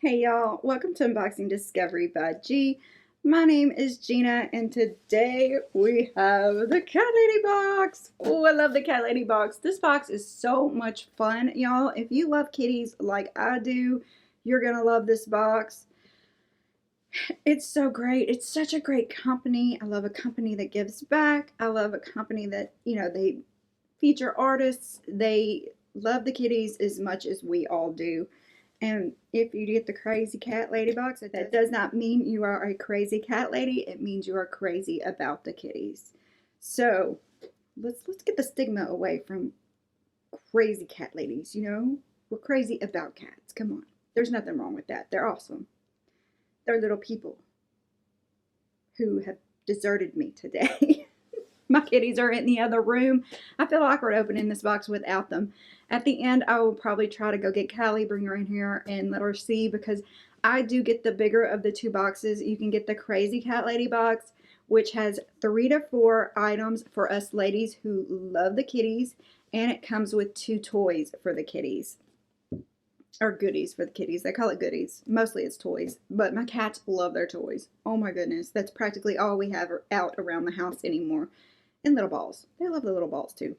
Hey y'all, welcome to Unboxing Discovery by G. My name is Gina and today we have the Cat Lady box. Oh, I love the Cat Lady box. This box is so much fun, y'all. If you love kitties like I do, you're gonna love this box. It's so great. It's such a great company. I love a company that gives back. I love a company that, they feature artists. They love the kitties as much as we all do. And if you get the crazy cat lady box, that does not mean you are a crazy cat lady. It means you are crazy about the kitties. So let's get the stigma away from crazy cat ladies. We're crazy about cats. Come on, there's nothing wrong with that. They're awesome. They're little people who have deserted me today. My kitties are in the other room. I feel awkward opening this box without them. At the end, I will probably try to go get Callie, bring her in here, and let her see, because I do get the bigger of the two boxes. You can get the Crazy Cat Lady box, which has 3 to 4 items for us ladies who love the kitties, and it comes with 2 toys for the kitties. Or goodies for the kitties. They call it goodies. Mostly it's toys, but my cats love their toys. Oh my goodness, that's practically all we have out around the house anymore. And little balls. They love the little balls too.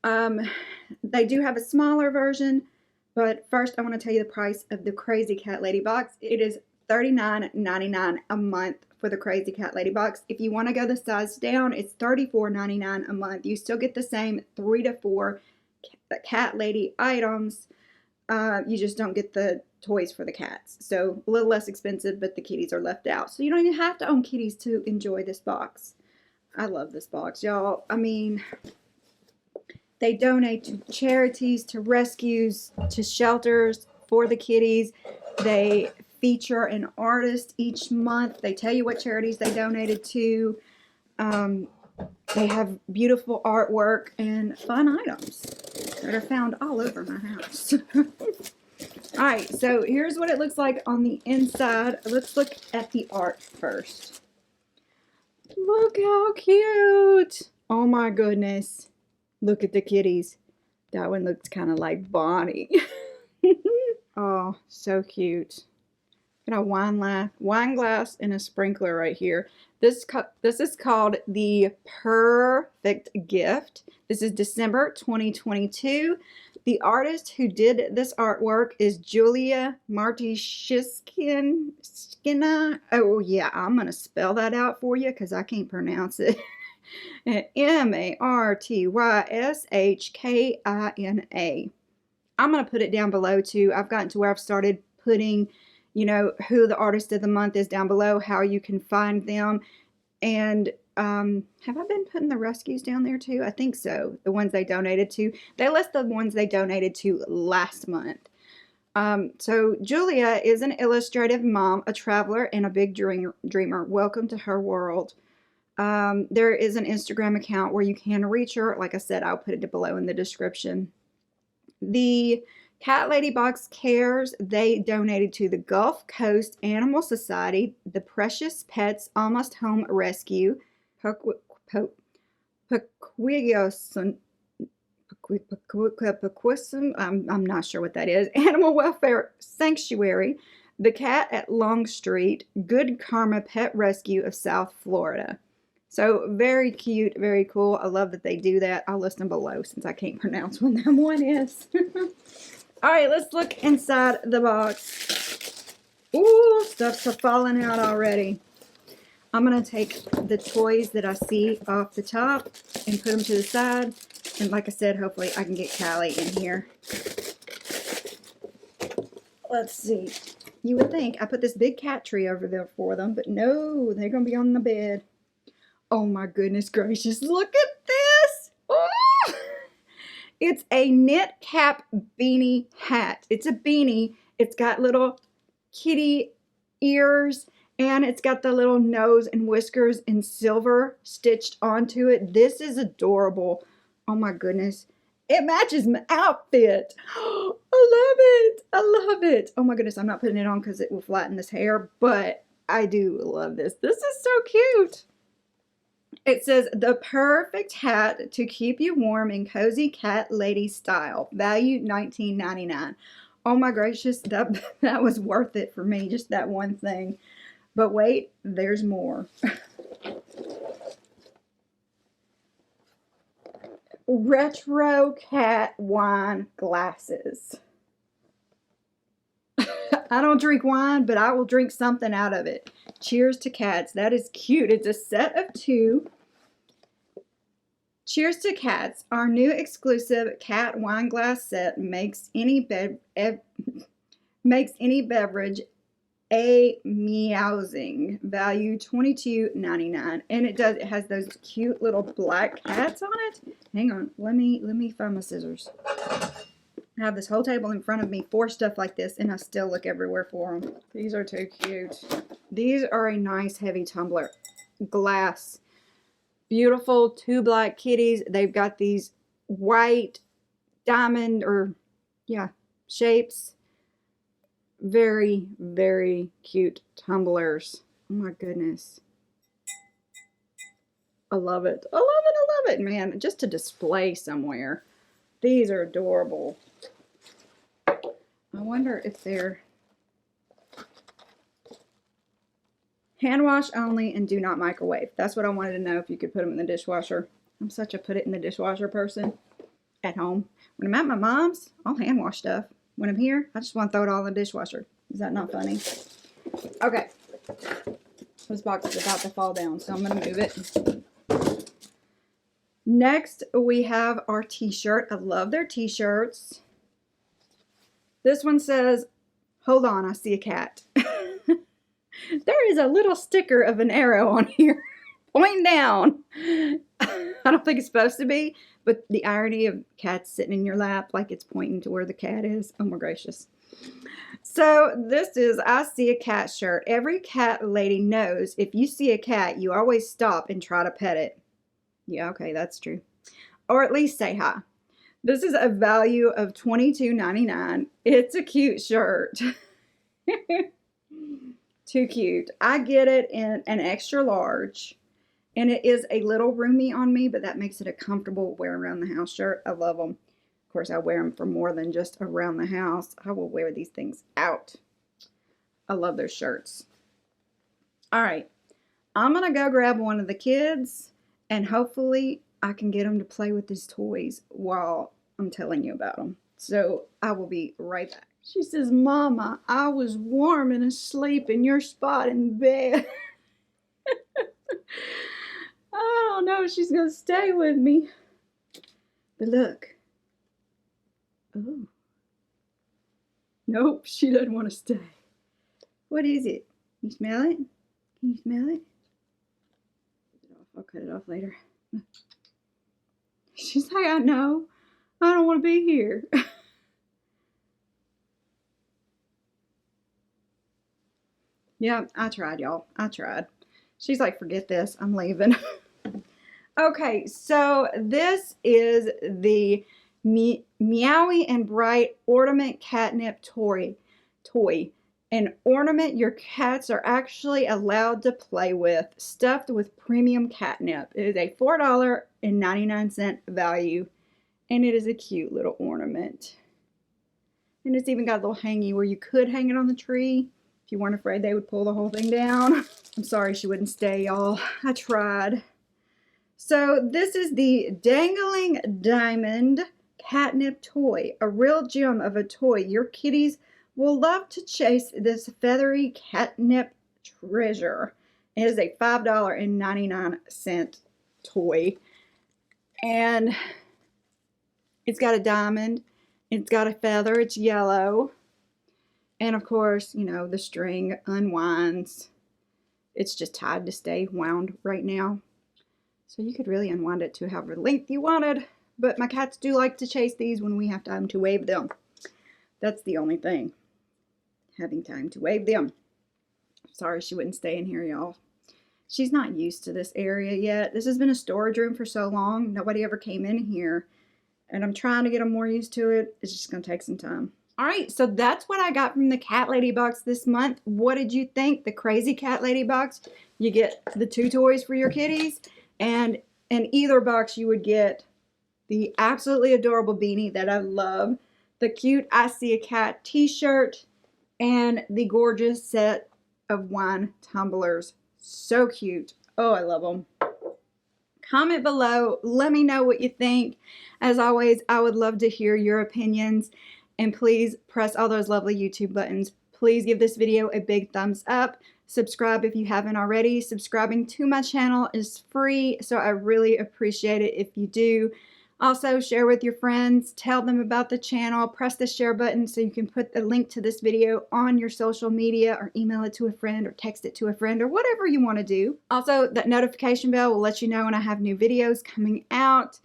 They do have a smaller version, but first I want to tell you the price of the Crazy Cat Lady box. It is $39.99 a month for the Crazy Cat Lady box. If you want to go the size down, it's $34.99 a month. You still get the same 3 to 4 cat lady items. You just don't get the toys for the cats. So a little less expensive, but the kitties are left out. So you don't even have to own kitties to enjoy this box. I love this box, y'all. I mean, they donate to charities, to rescues, to shelters for the kitties. They feature an artist each month. They tell you what charities they donated to. They have beautiful artwork and fun items that are found all over my house. Alright, so here's what it looks like on the inside. Let's look at the art first. Look how cute! Oh my goodness. Look at the kitties. That one looks kind of like Bonnie. Oh, so cute. Got a wine glass and a sprinkler right here. This is called the Purrfect gift. This is December 2022. The artist who did this artwork is Julia Martyshkina. Oh yeah, I'm gonna spell that out for you because I can't pronounce it. Martyshkina. I'm gonna put it down below too. I've gotten to where I've started putting, who the artist of the month is down below, how you can find them, and have I been putting the rescues down there too? I think so. The ones they donated to. They list the ones they donated to last month. So Julia is an illustrative mom, a traveler, and a big dreamer. Welcome to her world. There is an Instagram account where you can reach her. Like I said, I'll put it below in the description. The Cat Lady Box Cares, they donated to the Gulf Coast Animal Society, the Precious Pets Almost Home Rescue, I'm not sure what that is, Animal Welfare Sanctuary, the Cat at Long Street, Good Karma Pet Rescue of South Florida. So very cute, very cool. I love that they do that. I'll list them below since I can't pronounce what that one is. All right, let's look inside the box. Ooh, stuff's falling out already. I'm going to take the toys that I see off the top and put them to the side. And like I said, hopefully I can get Callie in here. Let's see. You would think I put this big cat tree over there for them, but no, they're going to be on the bed. Oh my goodness gracious, look at this! Oh! It's a knit cap beanie hat. It's a beanie. It's got little kitty ears, and it's got the little nose and whiskers in silver stitched onto it. This is adorable. Oh my goodness. It matches my outfit. I love it. I love it. Oh my goodness, I'm not putting it on because it will flatten this hair, but I do love this. This is so cute. It says, the perfect hat to keep you warm in cozy cat lady style. Value $19.99. Oh my gracious, that was worth it for me, just that one thing. But wait, there's more. Retro cat wine glasses. I don't drink wine, but I will drink something out of it. Cheers to cats. That is cute. It's a set of 2. Cheers to cats. Our new exclusive cat wine glass set makes any beverage a meowsing. Value $22.99. And it has those cute little black cats on it. Hang on. Let me find my scissors. I have this whole table in front of me for stuff like this, and I still look everywhere for them. These are too cute. These are a nice heavy tumbler glass. Beautiful 2 black kitties. They've got these white diamond shapes. Very, very cute tumblers. Oh my goodness. I love it. I love it. I love it, man. Just to display somewhere. These are adorable. I wonder if they're hand wash only and do not microwave. That's what I wanted to know, if you could put them in the dishwasher. I'm such a put it in the dishwasher person at home. When I'm at my mom's, I'll hand wash stuff. When I'm here, I just want to throw it all in the dishwasher. Is that not funny? Okay. This box is about to fall down, so I'm going to move it. Next, we have our t-shirt. I love their t-shirts. This one says, "Hold on, I see a cat." There is a little sticker of an arrow on here pointing down. I don't think it's supposed to be, but the irony of cats sitting in your lap like it's pointing to where the cat is. Oh my gracious. So this is I see a cat shirt. Every cat lady knows if you see a cat, you always stop and try to pet it. Yeah, okay, that's true. Or at least say hi. This is a value of $22.99. It's a cute shirt. Too cute. I get it in an extra large. And it is a little roomy on me, but that makes it a comfortable wear around the house shirt. I love them. Of course, I wear them for more than just around the house. I will wear these things out. I love their shirts. All right. I'm going to go grab one of the kids, and hopefully I can get them to play with these toys while I'm telling you about them. So I will be right back. She says, "Mama, I was warm and asleep in your spot in bed." I don't know if she's going to stay with me. But look. Oh. Nope, she doesn't want to stay. What is it? You smell it? Can you smell it? I'll cut it off later. She's like, "I know. I don't want to be here." Yeah, I tried, y'all. I tried. She's like, "Forget this. I'm leaving." Okay, so this is the Meowie and Bright Ornament Catnip Toy. An ornament your cats are actually allowed to play with, stuffed with premium catnip. It is a $4.99 value, and it is a cute little ornament. And it's even got a little hangy where you could hang it on the tree if you weren't afraid they would pull the whole thing down. I'm sorry she wouldn't stay, y'all. I tried. So this is the Dangling Diamond Catnip Toy, a real gem of a toy. Your kitties will love to chase this feathery catnip treasure. It is a $5.99 toy. And it's got a diamond. It's got a feather. It's yellow. And of course, you know, the string unwinds. It's just tied to stay wound right now. So you could really unwind it to however length you wanted. But my cats do like to chase these when we have time to wave them. That's the only thing. Having time to wave them. Sorry she wouldn't stay in here, y'all. She's not used to this area yet. This has been a storage room for so long. Nobody ever came in here. And I'm trying to get them more used to it. It's just going to take some time. Alright, so that's what I got from the Cat Lady box this month. What did you think? The crazy Cat Lady box. You get the 2 toys for your kitties. And in either box you would get the absolutely adorable beanie that I love. the cute I See a Cat t-shirt, and the gorgeous set of wine tumblers. So cute. Oh, I love them. Comment below. Let me know what you think. As always, I would love to hear your opinions. And please press all those lovely YouTube buttons. Please give this video a big thumbs up. Subscribe if you haven't already. Subscribing to my channel is free, so I really appreciate it if you do. Also, share with your friends, tell them about the channel, press the share button so you can put the link to this video on your social media, or email it to a friend, or text it to a friend, or whatever you want to do. Also, that notification bell will let you know when I have new videos coming out.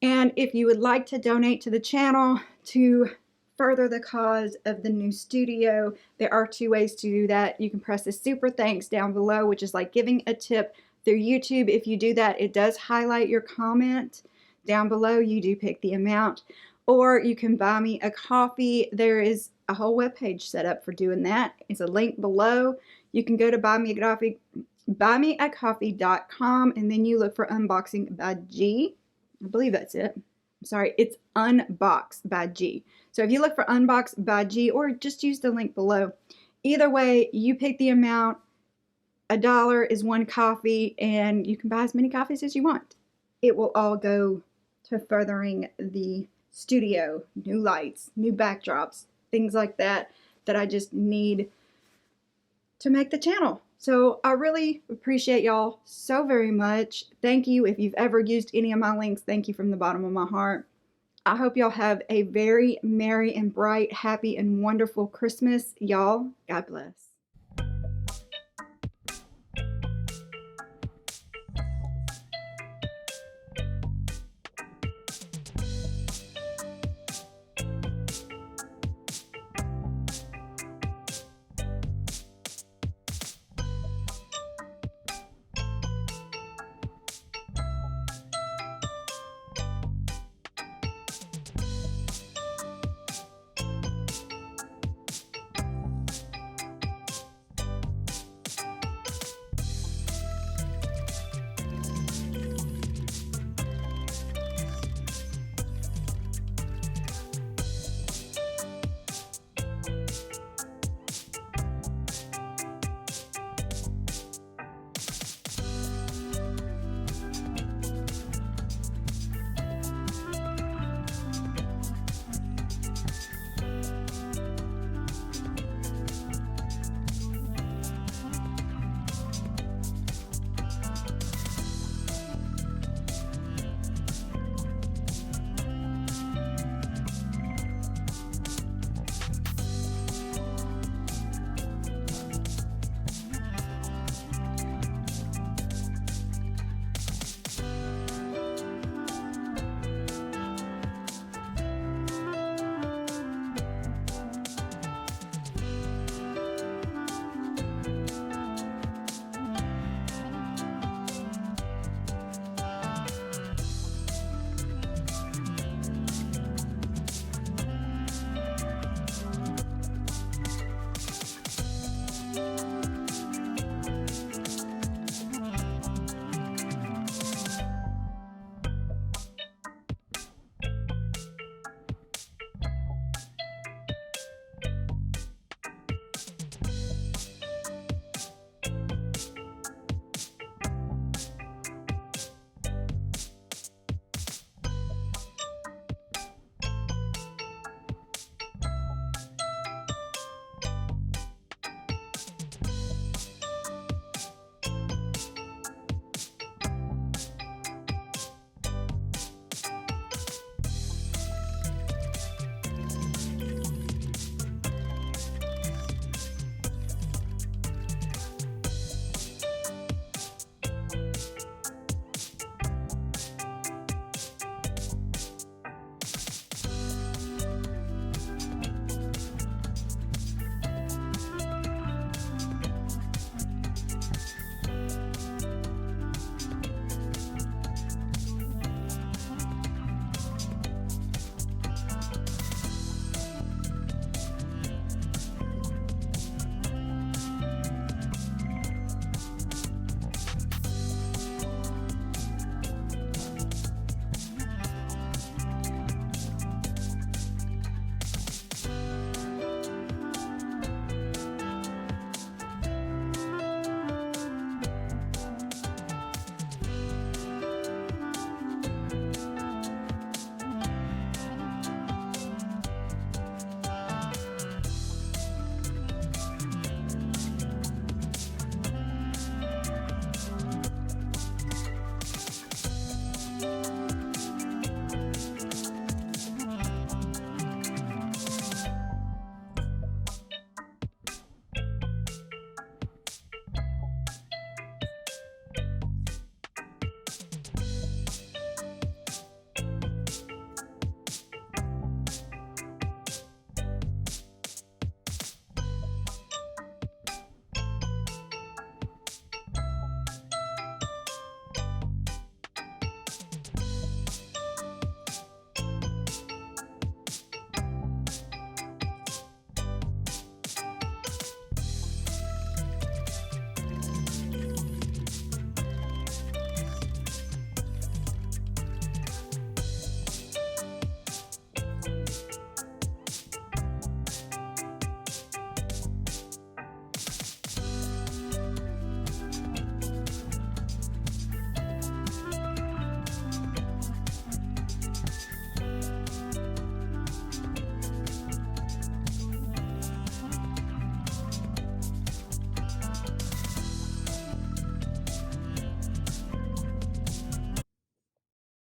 And if you would like to donate to the channel to further the cause of the new studio, there are 2 ways to do that. You can press the super thanks down below, which is like giving a tip through YouTube. If you do that, it does highlight your comment down below. You do pick the amount. Or you can buy me a coffee. There is a whole webpage set up for doing that. It's a link below. You can go to buymeacoffee.com, and then you look for Unboxing by G. I believe that's it. I'm sorry, it's Unbox by G. So if you look for Unbox by G, or just use the link below. Either way, you pick the amount. $1 is 1 coffee, and you can buy as many coffees as you want. It will all go to furthering the studio, new lights, new backdrops, things like that I just need to make the channel. So I really appreciate y'all so very much. Thank you. If you've ever used any of my links, thank you from the bottom of my heart. I hope y'all have a very merry and bright, happy and wonderful Christmas. Y'all, God bless.